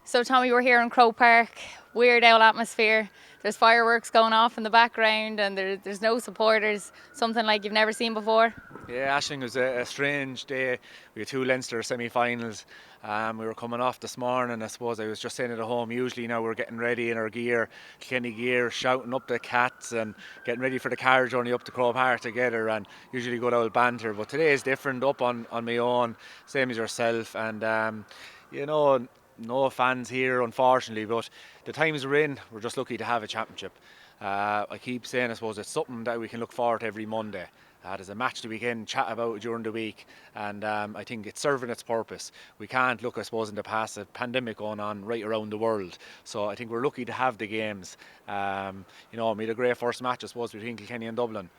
So Tommy, we're here in Crow Park, Weird Owl atmosphere. There's fireworks going off in the background and there's no supporters, something like you've never seen before. Yeah, Ashling was a strange day. We had two Leinster semi-finals. We were coming off this morning. I suppose I was just saying it at home. Usually now we're getting ready in our gear, Kilkenny gear, shouting up the cats and getting ready for the car journey up to Crow Park together, and usually good old banter. But today is different, up on my own, same as yourself. And you know, no fans here unfortunately, but the times we're in, we're just lucky to have a championship. I keep saying, I suppose it's something that we can look forward to every Monday. There's a match that we can chat about during the week, and I think it's serving its purpose. We can't look, I suppose, in the past, a pandemic going on right around the world. So I think we're lucky to have the games. We had a great first match, I suppose, between Kilkenny and Dublin.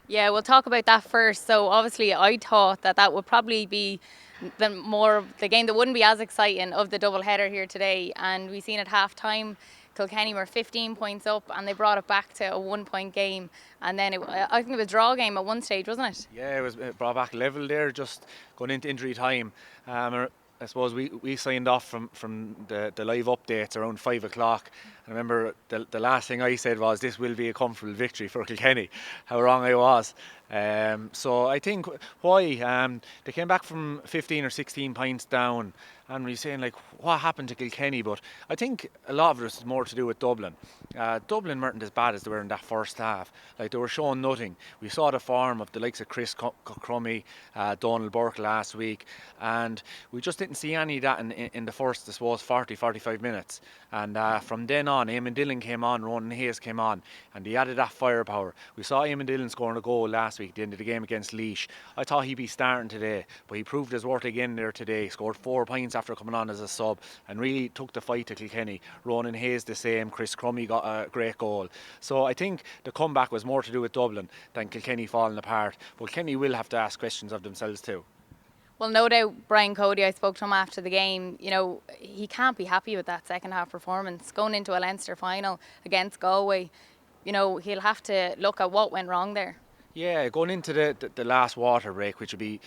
Yeah, we'll talk about that first. So obviously I thought that would probably be the game that wouldn't be as exciting of the double header here today, and we seen at half time Kilkenny were 15 points up and they brought it back to a 1 point game, and then I think it was a draw game at one stage, wasn't it? Yeah, it was brought back level there, just going into injury time. I suppose we signed off from the live updates around 5 o'clock. I remember the last thing I said was this will be a comfortable victory for Kilkenny. How wrong I was. So I think why they came back from 15 or 16 points down, and we're saying like what happened to Kilkenny, but I think a lot of it is more to do with Dublin. Dublin weren't as bad as they were in that first half. Like, they were showing nothing. We saw the form of the likes of Chris Crummy, Donald Burke last week, and we just didn't see any of that in the first, I suppose, 45 minutes. And from then on, Eamon Dillon came on, Ronan Hayes came on, and he added that firepower. We saw Eamon Dillon scoring a goal last week at the end of the game against Laois. I thought he'd be starting today, but he proved his worth again there today. He scored 4 points after coming on as a sub and really took the fight to Kilkenny. Ronan Hayes the same, Chris Crummy got a great goal. So I think the comeback was more to do with Dublin than Kilkenny falling apart. But Kilkenny will have to ask questions of themselves too. Well, no doubt Brian Cody, I spoke to him after the game, he can't be happy with that second half performance. Going into a Leinster final against Galway, he'll have to look at what went wrong there. Yeah, going into the last water break, which would be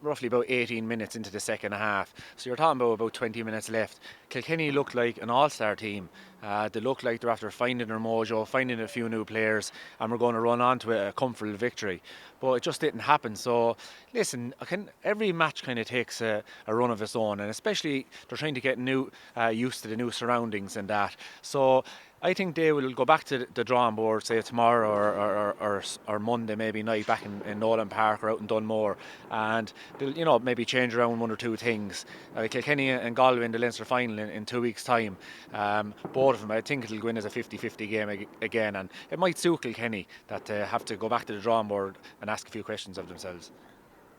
roughly about 18 minutes into the second half. So you're talking about 20 minutes left. Kilkenny looked like an all-star team. They look like they're after finding their mojo, finding a few new players, and we're going to run on to a comfortable victory. But it just didn't happen. So listen, every match kind of takes a run of its own, and especially they're trying to get used to the new surroundings and that. So I think they will go back to the drawing board, say tomorrow or Monday maybe night, back in Nolan Park or out in Dunmore, and they'll maybe change around one or two things. Kilkenny and Galway in the Leinster final in 2 weeks' time. Both of them, I think it'll go in as a 50-50 game again, and it might suit Kilkenny that they have to go back to the drawing board and ask a few questions of themselves.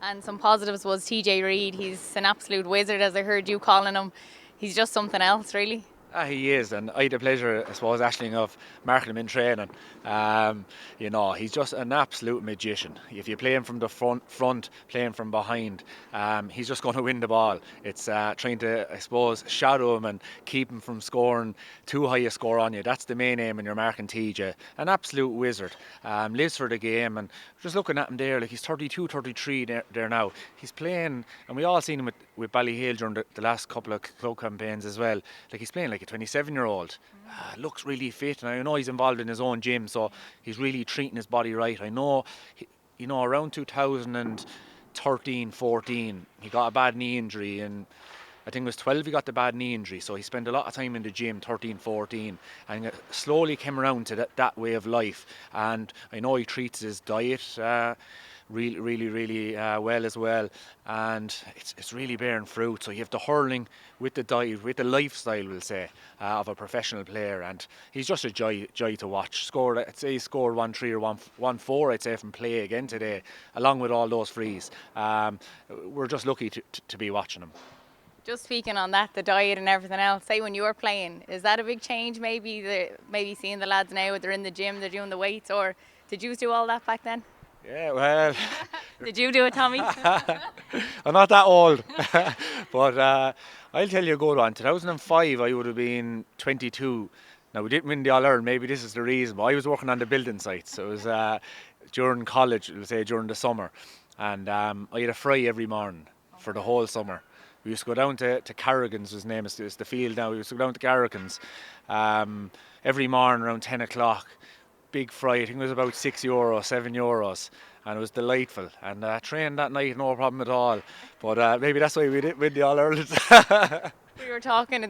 And some positives was TJ Reid. He's an absolute wizard, as I heard you calling him. He's just something else, really. He is, and I had the pleasure, I suppose, Aisling, of marking him in training. He's just an absolute magician. If you play him from the front, play him from behind, he's just going to win the ball. It's trying to, I suppose, shadow him and keep him from scoring too high a score on you. That's the main aim when you're marking TJ. An absolute wizard. Lives for the game, and just looking at him there, like he's 32, 33 there now. He's playing, and we all seen him with Ballyhale during the last couple of club campaigns as well. Like, he's playing like a 27-year-old. Looks really fit, and I know he's involved in his own gym, so he's really treating his body right. I know, around 2013-14, he got a bad knee injury, and I think it was 12 he got the bad knee injury, so he spent a lot of time in the gym, 13-14, and slowly came around to that way of life. And I know he treats his diet really well as well, and it's really bearing fruit. So you have the hurling with the diet, with the lifestyle, we'll say, of a professional player, and he's just a joy to watch. I'd say he scored 1-3 or 1-4, I'd say, from play again today, along with all those frees. We're just lucky to be watching him. Just speaking on that, the diet and everything else, say when you were playing, is that a big change? Maybe seeing the lads now, they're in the gym, they're doing the weights, or did you do all that back then? Yeah, well... Did you do it, Tommy? I'm not that old. But I'll tell you a good one. 2005, I would have been 22. Now, we didn't win the All-Ireland, maybe this is the reason, but I was working on the building sites. So it was during college, we'll say during the summer. And I had a fry every morning for the whole summer. We used to go down to Carrigan's, his name is the field now. We used to go down to Carrigan's every morning around 10 o'clock. Big fry, I think it was about €6, €7, and it was delightful. And trained that night, no problem at all. But maybe that's why we didn't win the All Ireland. We were talking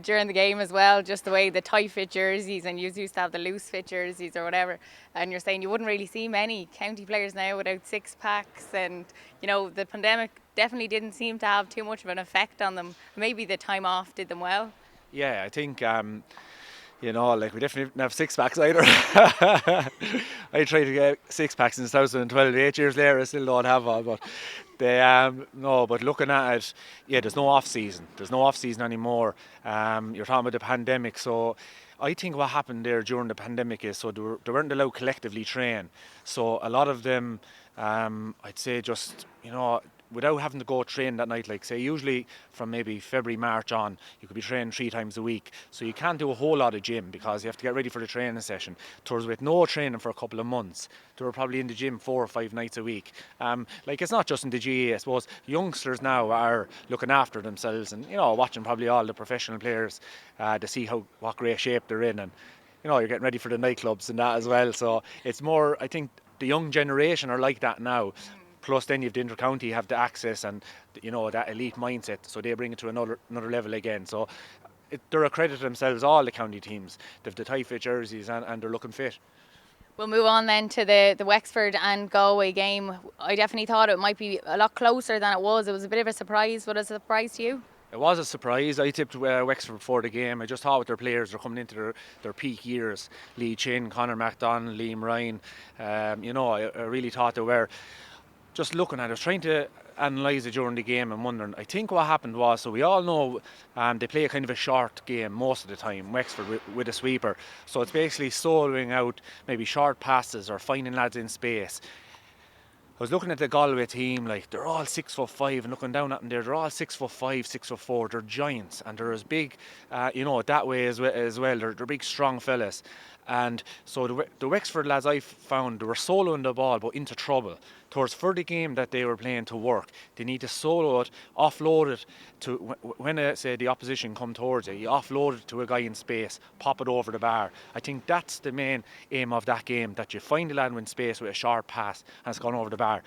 during the game as well, just the way the tight fit jerseys, and you used to have the loose fit jerseys or whatever. And you're saying you wouldn't really see many county players now without six packs, and the pandemic definitely didn't seem to have too much of an effect on them. Maybe the time off did them well. Yeah, I think like we definitely didn't have six packs either. I tried to get six packs in 2012. 8 years later, I still don't have one. But they no. But looking at it, yeah, there's no off season. There's no off season anymore. You're talking about the pandemic, so I think what happened there during the pandemic is they weren't allowed collectively train. So a lot of them, I'd say, just without having to go train that night, like say usually from maybe February, March on, you could be training 3 times a week. So you can't do a whole lot of gym because you have to get ready for the training session. Tours with no training for a couple of months. They were probably in the gym 4 or 5 nights a week. Like it's not just in the GAA, I suppose. Youngsters now are looking after themselves and watching probably all the professional players to see what great shape they're in, and you're getting ready for the nightclubs and that as well. So it's more, I think the young generation are like that now. Plus, then you have the inter-county, you have the access and that elite mindset, so they bring it to another level again. So they're accredited themselves, all the county teams. They've the tight fit jerseys and they're looking fit. We'll move on then to the Wexford and Galway game. I definitely thought it might be a lot closer than it was. It was a bit of a surprise. Was it a surprise to you? It was a surprise. I tipped Wexford before the game. I just thought with their players, they're coming into their peak years. Lee Chin, Conor MacDonald, Liam Ryan. I really thought they were. Just looking at it, trying to analyse it during the game and wondering, I think what happened was, so we all know they play a kind of a short game most of the time, Wexford with a sweeper. So it's basically soloing out maybe short passes or finding lads in space. I was looking at the Galway team, like they're all 6'5", and looking down at them there, they're all 6'5", 6'4". They're giants and they're as big, that way as well. They're big, strong fellas. And so the Wexford lads I found, they were soloing the ball but into trouble. Towards for the game that they were playing to work, they need to solo it, offload it to when say the opposition come towards you. You offload it to a guy in space, pop it over the bar. I think that's the main aim of that game, that you find a lad in space with a sharp pass and it's gone over the bar.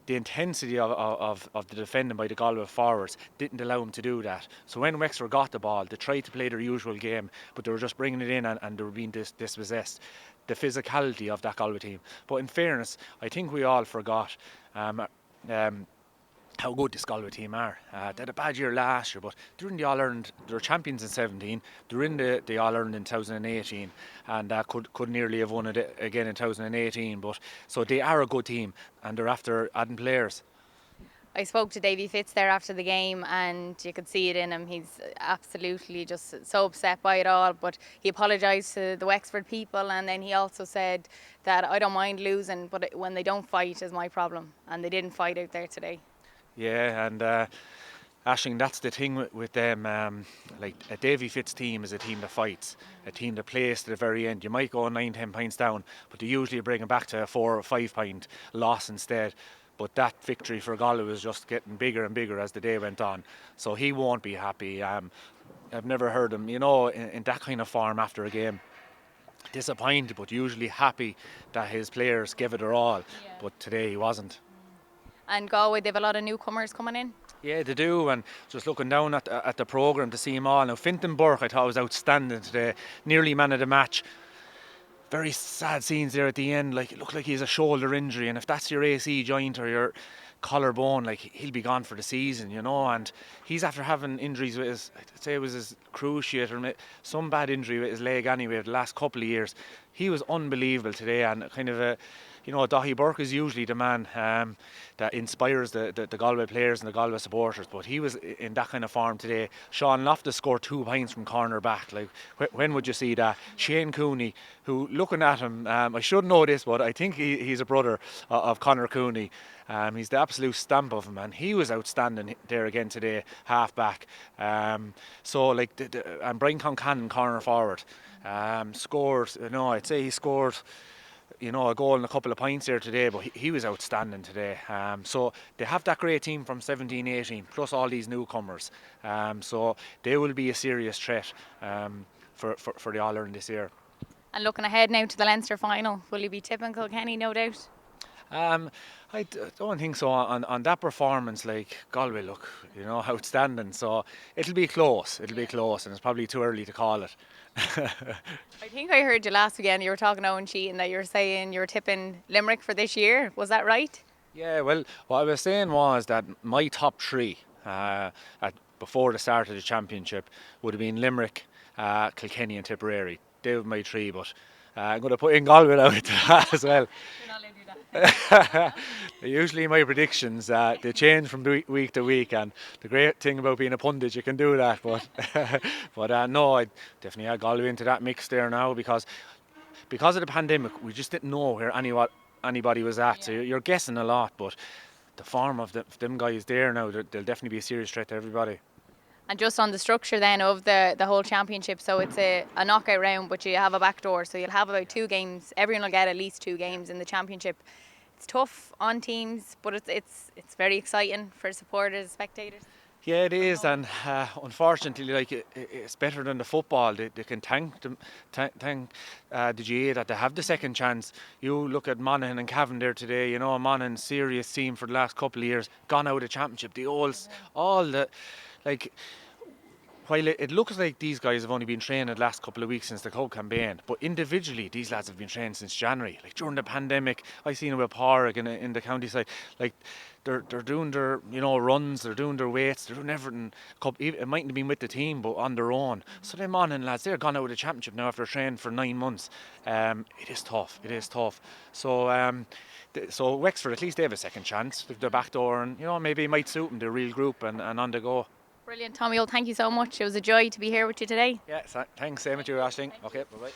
The intensity of the defending by the Galway forwards didn't allow them to do that. So when Wexford got the ball, they tried to play their usual game, but they were just bringing it in and they were being dispossessed. The physicality of that Galway team. But in fairness, I think we all forgot how good this Galway team are. They had a bad year last year, but they're in the All-Ireland. They were champions in 17. They're in the All-Ireland in 2018, and could nearly have won it again in 2018. But so they are a good team, and they're after adding players. I spoke to Davy Fitz there after the game, and you could see it in him. He's absolutely just so upset by it all, but he apologised to the Wexford people, and then he also said that I don't mind losing, but when they don't fight is my problem, and they didn't fight out there today. Yeah, and Aisling, that's the thing with them. Like a Davy Fitz team is a team that fights, a team that plays to the very end. You might go 9-10 points down, but they usually bring it back to a 4 or 5 point loss instead. But that victory for Galway was just getting bigger and bigger as the day went on. So he won't be happy. I've never heard him, in that kind of form after a game. Disappointed, but usually happy that his players gave it their all. Yeah. But today he wasn't. And Galway, they have a lot of newcomers coming in. Yeah, they do, and just looking down at the programme to see them all. Now, Fintan Burke, I thought was outstanding today, nearly man of the match. Very sad scenes there at the end. Like, it looked like he has a shoulder injury, and if that's your AC joint or your collarbone, like, he'll be gone for the season, and he's after having injuries with I'd say it was his cruciate or some bad injury with his leg anyway the last couple of years. He was unbelievable today, and kind of Daithí Burke is usually the man that inspires the Galway players and the Galway supporters, but he was in that kind of form today. Sean Loftus scored 2 points from corner back. Like, when would you see that? Shane Cooney, who, looking at him, I should know this, but I think he's a brother of Conor Cooney. He's the absolute stamp of him, and he was outstanding there again today, half back. And Brian Concannon, corner forward, scored. I'd say he scored a goal and a couple of points there today, but he was outstanding today. So they have that great team from 17-18, plus all these newcomers. So they will be a serious threat for the All-Ireland this year. And looking ahead now to the Leinster final, will you be tipping Kilkenny, no doubt? I don't think so. On that performance, like Galway look, outstanding. So it'll be close. It'll be close, and it's probably too early to call it. I think I heard you last weekend. You were talking to Owen Sheehan that you were saying you were tipping Limerick for this year. Was that right? Yeah. Well, what I was saying was that my top three before the start of the championship would have been Limerick, Kilkenny, and Tipperary. They were my three, but I'm going to put in Galway now into that as well. You're not allowed to do that. Usually my predictions they change from week to week, and the great thing about being a pundit, you can do that. But no, I definitely add Galway into that mix there now because of the pandemic, we just didn't know where anybody was at. So you're guessing a lot, but the form of them guys there now, they'll definitely be a serious threat to everybody. And just on the structure then of the whole championship, so it's a knockout round, but you have a backdoor, so you'll have about 2 games. Everyone will get at least 2 games in the championship. It's tough on teams, but it's very exciting for supporters, spectators. Yeah, it is, and unfortunately, like it's better than the football. They can thank the GA that they have the second chance. You look at Monaghan and Cavan there today. Monaghan, serious team for the last couple of years, gone out of the championship. All the like. While it looks like these guys have only been training the last couple of weeks since the club campaign, but individually these lads have been training since January. Like during the pandemic, I seen them with Porrick in the county side. Like they're doing their runs, they're doing their weights, they're doing everything. It mightn't have been with the team, but on their own. So them on and lads, they're gone out of the championship now after training for 9 months. It is tough. It is tough. So. So Wexford, at least they have a second chance with the back door, and maybe it might suit them, the real group, and on the go. Brilliant, Tommy. Well, thank you so much. It was a joy to be here with you today. Yeah, thanks. Same with you, Aisling. Okay, bye bye.